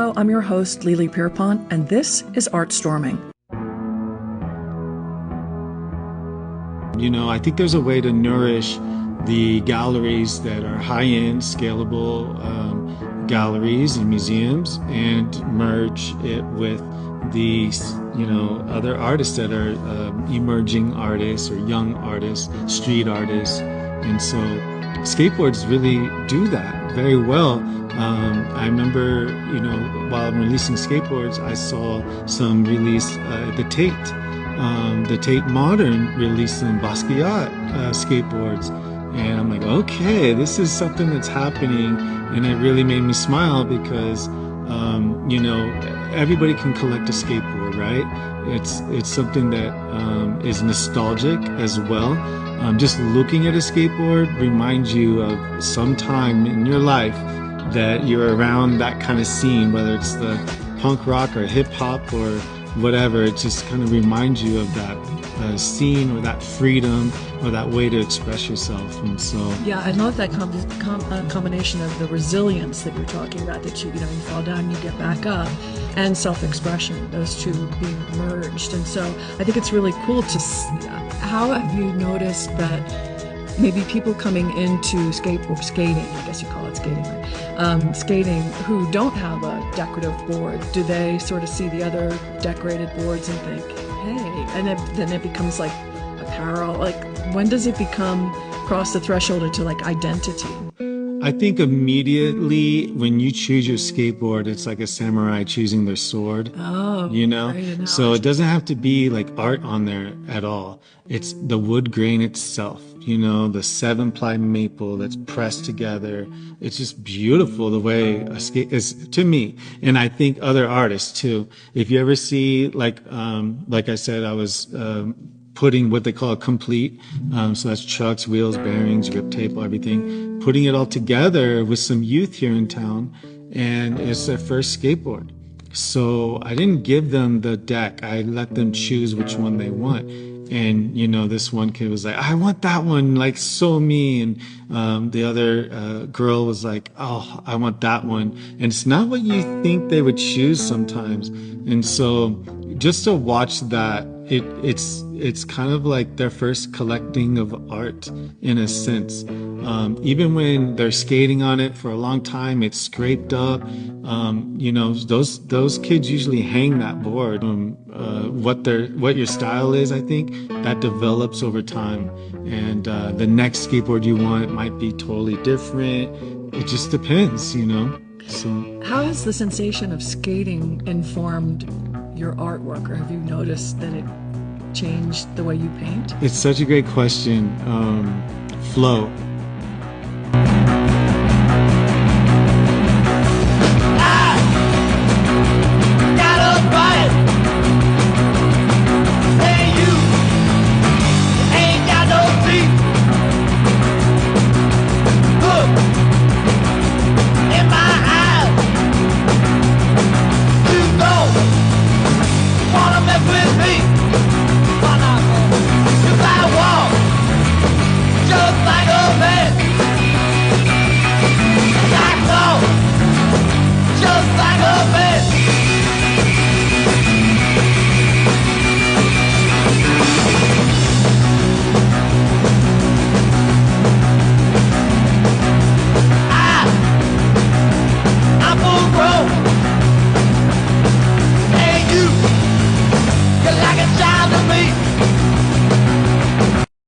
Hello, I'm your host, Lili Pierrepont, and this is ArtStorming. You know, I think there's a way to nourish the galleries that are high-end, scalable galleries and museums, and merge it with these, other artists that are emerging artists or young artists, street artists. And so skateboards really do that very well. I remember, while I'm releasing skateboards, I saw some release at the Tate. The Tate Modern released some Basquiat skateboards. And I'm like, okay, this is something that's happening. And it really made me smile because, everybody can collect a skateboard, right? It's something that is nostalgic as well. Just looking at a skateboard reminds you of some time in your life that you're around that kind of scene, whether it's the punk rock or hip hop or whatever. It just kind of reminds you of that scene or that freedom or that way to express yourself. And so yeah, I love that combination of the resilience that you're talking about, that you fall down, you get back up, and self-expression, those two being merged. And so I think it's really cool to see. How have you noticed that maybe people coming into skating, I guess you call it skating, right? Skating, who don't have a decorative board, do they sort of see the other decorated boards and think, hey, and then it becomes like apparel? Like, when does it cross the threshold into like identity? I think immediately when you choose your skateboard, it's like a samurai choosing their sword. Oh, So it doesn't have to be like art on there at all. It's the wood grain itself, the 7-ply maple that's pressed together. It's just beautiful the way a skate is to me. And I think other artists too. If you ever see, like I said, I was putting what they call a complete. So that's chucks, wheels, bearings, grip tape, everything. Putting it all together with some youth here in town, and it's their first skateboard. So I didn't give them the deck. I let them choose which one they want. And, this one kid was like, I want that one, like, so me. And the other girl was like, oh, I want that one. And it's not what you think they would choose sometimes. And so just to watch that, it's kind of like their first collecting of art in a sense. Even when they're skating on it for a long time, it's scraped up. Those kids usually hang that board. What your style is, I think, that develops over time. And the next skateboard you want might be totally different. It just depends, So how has the sensation of skating informed your artwork, or have you noticed that it changed the way you paint? It's such a great question. Flow.